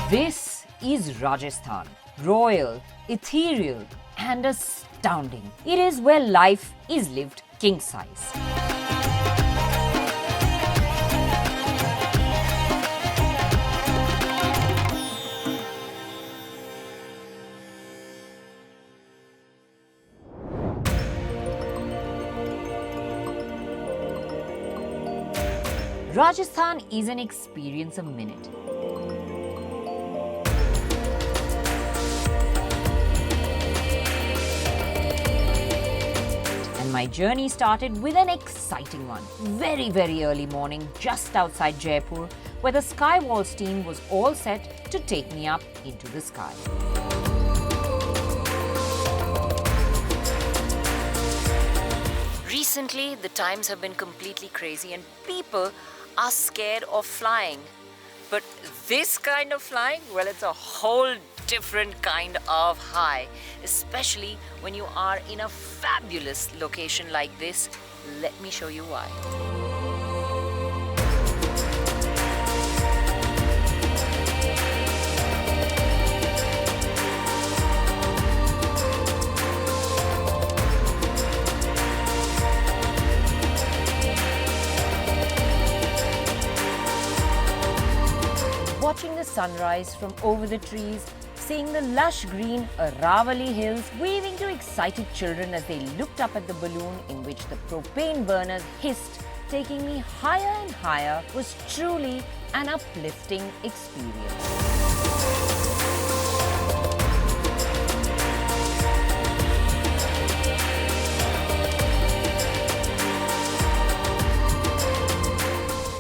This is Rajasthan. Royal, ethereal, and astounding. It is where life is lived king size. Rajasthan is an experience a minute. And my journey started with an exciting one. Very early morning, just outside Jaipur, where the Skywalls team was all set to take me up into the sky. Recently, the times have been completely crazy and people are scared of flying. But this kind of flying, well, it's a whole different kind of high, especially when you are in a fabulous location like this. Let me show you why. Watching the sunrise from over the trees, seeing the lush green Aravalli hills waving to excited children as they looked up at the balloon in which the propane burners hissed, taking me higher and higher, was truly an uplifting experience.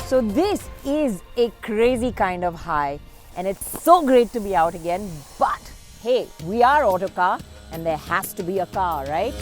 So this is a crazy kind of high and it's so great to be out again, but hey, we are Autocar and there has to be a car, right?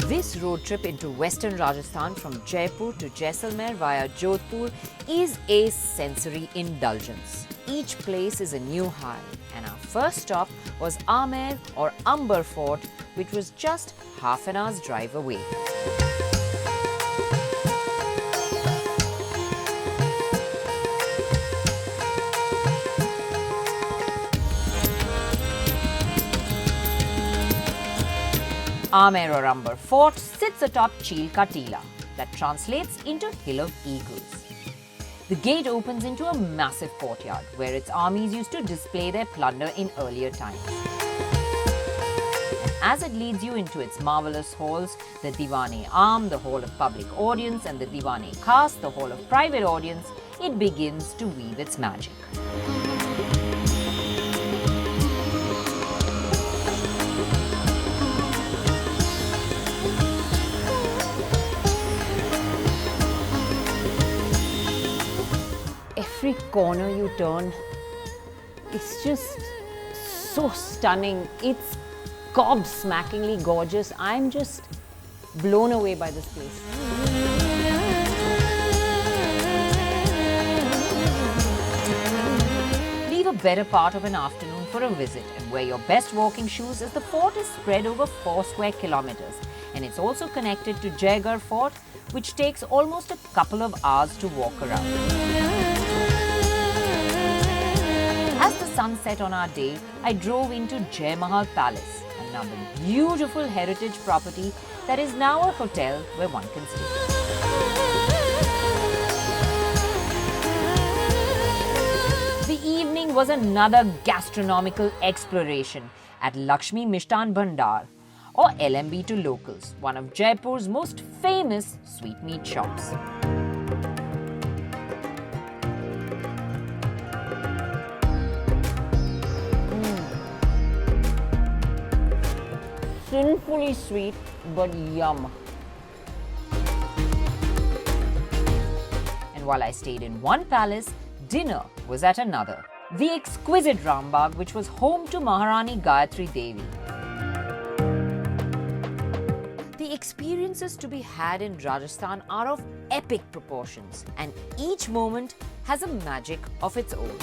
This road trip into western Rajasthan from Jaipur to Jaisalmer via Jodhpur is a sensory indulgence. Each place is a new high, and our first stop was Amer or Amber Fort, which was just half an hour's drive away. Amer or Amber Fort sits atop Chilka Tila, that translates into Hill of Eagles. The gate opens into a massive courtyard where its armies used to display their plunder in earlier times. And as it leads you into its marvelous halls, the Diwane Aam, the hall of public audience, and the Diwane Khas, the hall of private audience, it begins to weave its magic. Every corner you turn, it's just so stunning. It's gobsmackingly gorgeous. I'm just blown away by this place. Leave a better part of an afternoon for a visit and wear your best walking shoes as the fort is spread over 4 square kilometers. And it's also connected to Jaigarh Fort, which takes almost a couple of hours to walk around. As the sun set on our day, I drove into Jai Mahal Palace, another beautiful heritage property that is now a hotel where one can stay. The evening was another gastronomical exploration at Lakshmi Mishtan Bhandar, or LMB to locals, one of Jaipur's most famous sweetmeat shops. Sinfully sweet, but yum. And while I stayed in one palace, dinner was at another. The exquisite Rambagh, which was home to Maharani Gayatri Devi. The experiences to be had in Rajasthan are of epic proportions, and each moment has a magic of its own.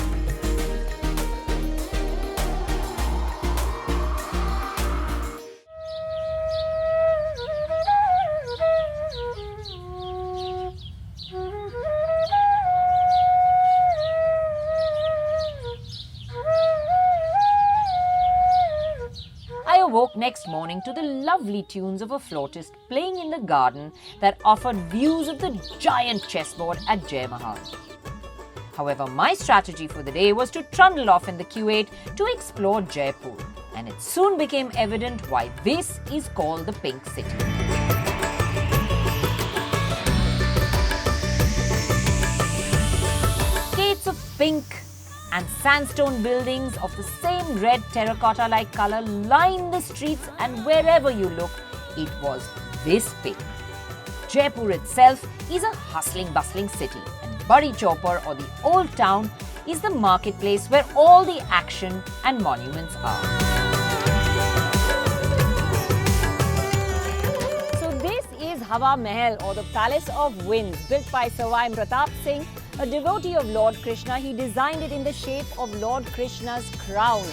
I awoke next morning to the lovely tunes of a flautist playing in the garden that offered views of the giant chessboard at Jai Mahal. However, my strategy for the day was to trundle off in the Q8 to explore Jaipur, and it soon became evident why this is called the Pink City. Shades of pink and sandstone buildings of the same red terracotta-like color line the streets, and wherever you look, it was this pink. Jaipur itself is a hustling, bustling city, and Badi Chaupar, or the Old Town, is the marketplace where all the action and monuments are. So this is Hawa Mahal, or the Palace of Winds, built by Sawai Pratap Singh, a devotee of Lord Krishna. He designed it in the shape of Lord Krishna's crown.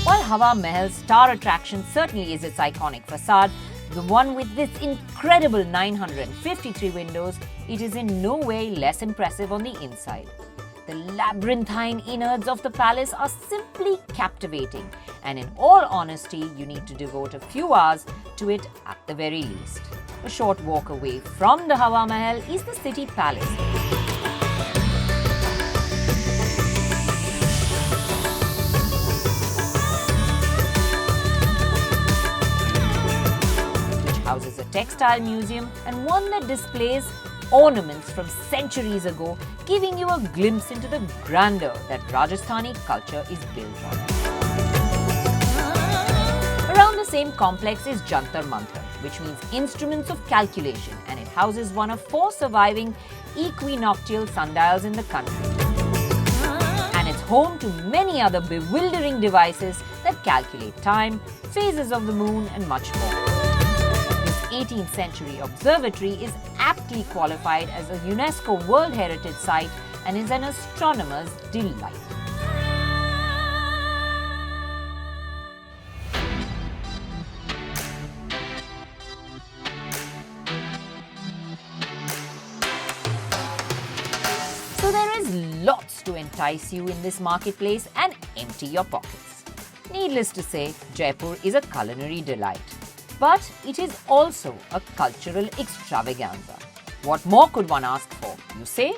While Hawa Mahal's star attraction certainly is its iconic facade, the one with its incredible 953 windows, it is in no way less impressive on the inside. The labyrinthine innards of the palace are simply captivating, and in all honesty, you need to devote a few hours to it at the very least. A short walk away from the Hawa Mahal is the City Palace, which houses a textile museum and one that displays ornaments from centuries ago, giving you a glimpse into the grandeur that Rajasthani culture is built on. Around the same complex is Jantar Mantar, which means instruments of calculation, and it houses one of 4 surviving equinoctial sundials in the country. And it's home to many other bewildering devices that calculate time, phases of the moon, and much more. This 18th century observatory is aptly qualified as a UNESCO World Heritage Site and is an astronomer's delight. So there is lots to entice you in this marketplace and empty your pockets. Needless to say, Jaipur is a culinary delight. But it is also a cultural extravaganza. What more could one ask for, you say?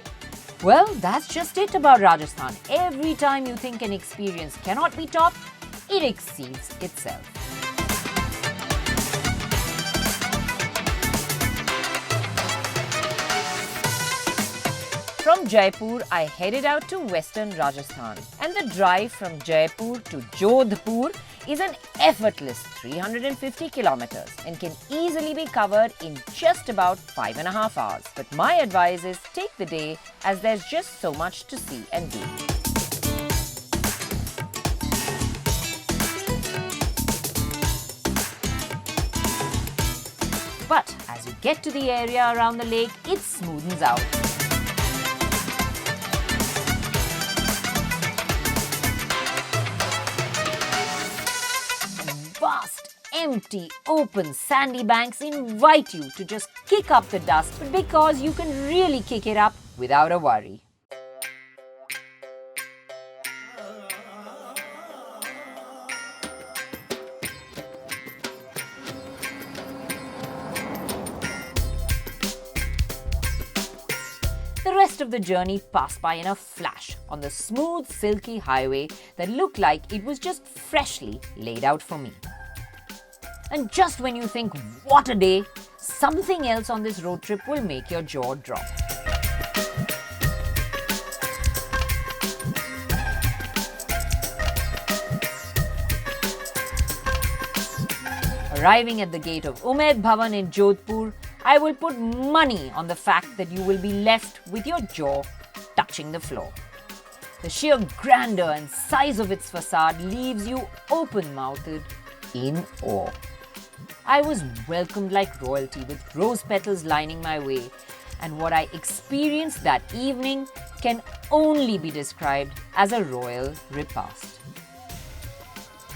Well, that's just it about Rajasthan. Every time you think an experience cannot be topped, it exceeds itself. From Jaipur, I headed out to western Rajasthan, and the drive from Jaipur to Jodhpur is an effortless 350 kilometers and can easily be covered in just about 5.5 hours. But my advice is take the day, as there's just so much to see and do. But as you get to the area around the lake, it smoothens out. Vast, empty, open, sandy banks invite you to just kick up the dust, because you can really kick it up without a worry. The rest of the journey passed by in a flash on the smooth, silky highway that looked like it was just freshly laid out for me. And just when you think, what a day, something else on this road trip will make your jaw drop. Arriving at the gate of Umaid Bhavan in Jodhpur, I will put money on the fact that you will be left with your jaw touching the floor. The sheer grandeur and size of its facade leaves you open-mouthed in awe. I was welcomed like royalty with rose petals lining my way, and what I experienced that evening can only be described as a royal repast.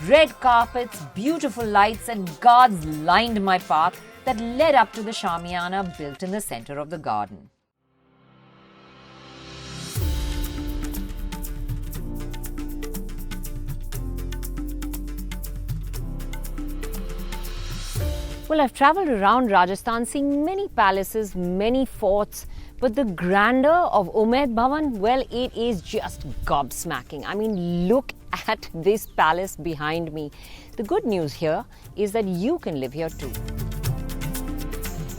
Red carpets, beautiful lights, and guards lined my path that led up to the Shamiana built in the center of the garden. Well, I've traveled around Rajasthan seeing many palaces, many forts, but the grandeur of Umaid Bhawan, well, it is just gobsmacking. I mean, look at this palace behind me. The good news here is that you can live here too.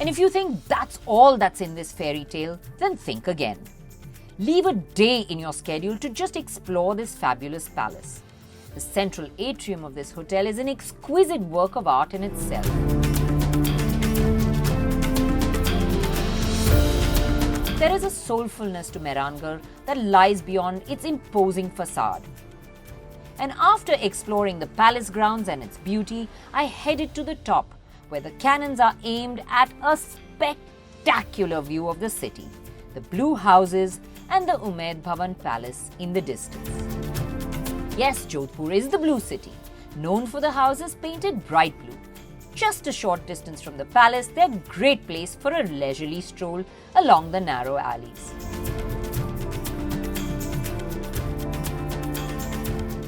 And if you think that's all that's in this fairy tale, then think again. Leave a day in your schedule to just explore this fabulous palace. The central atrium of this hotel is an exquisite work of art in itself. There is a soulfulness to Mehrangarh that lies beyond its imposing facade. And after exploring the palace grounds and its beauty, I headed to the top, where the cannons are aimed at a spectacular view of the city, the blue houses and the Umaid Bhawan Palace in the distance. Yes, Jodhpur is the blue city, known for the houses painted bright blue. Just a short distance from the palace, they're a great place for a leisurely stroll along the narrow alleys.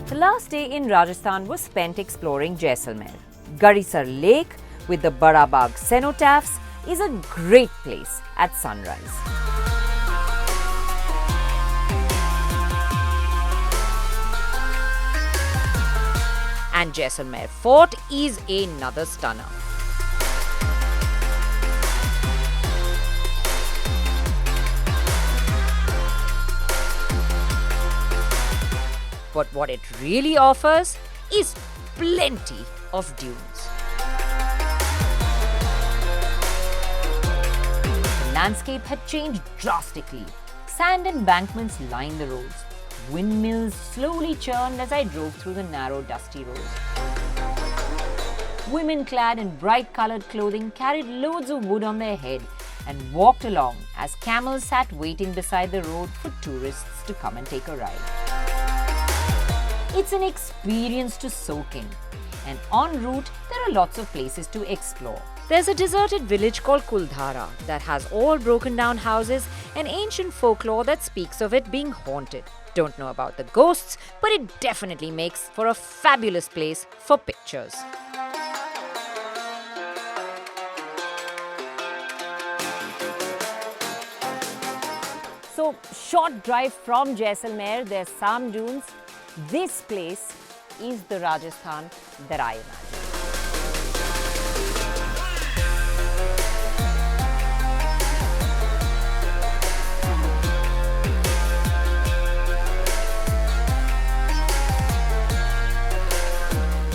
The last day in Rajasthan was spent exploring Jaisalmer. Garisar Lake with the Bada Bagh cenotaphs is a great place at sunrise. And Jaisalmer Fort is another stunner. But what it really offers is plenty of dunes. The landscape had changed drastically. Sand embankments lined the roads. Windmills slowly churned as I drove through the narrow, dusty roads. Women clad in bright-colored clothing carried loads of wood on their head and walked along as camels sat waiting beside the road for tourists to come and take a ride. It's an experience to soak in, and en route there are lots of places to explore. There's a deserted village called Kuldhara that has all broken down houses and ancient folklore that speaks of it being haunted. Don't know about the ghosts, but it definitely makes for a fabulous place for pictures. So, short drive from Jaisalmer, there's Sam Dunes. This place is the Rajasthan that I imagine.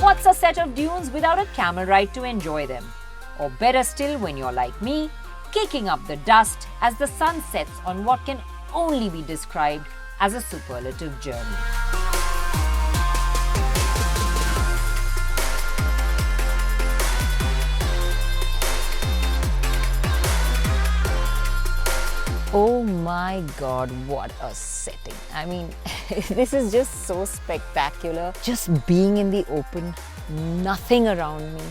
What's a set of dunes without a camel ride to enjoy them? Or better still, when you're like me, kicking up the dust as the sun sets on what can only be described as a superlative journey. Oh my God, what a setting. I mean, this is just so spectacular. Just being in the open, nothing around me,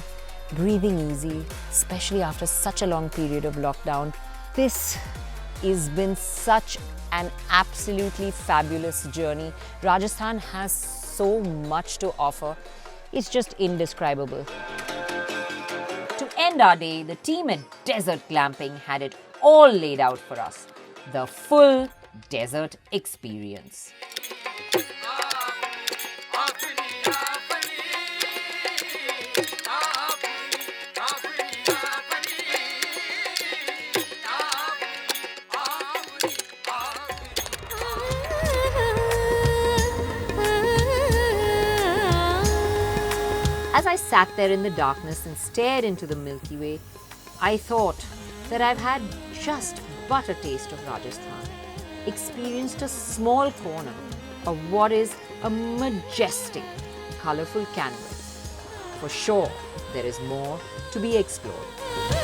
breathing easy, especially after such a long period of lockdown. This has been such an absolutely fabulous journey. Rajasthan has so much to offer. It's just indescribable. To end our day, the team at Desert Glamping had it all laid out for us. The full desert experience. As I sat there in the darkness and stared into the Milky Way, I thought that I've had just but a taste of Rajasthan, experienced a small corner of what is a majestic, colorful canvas. For sure, there is more to be explored.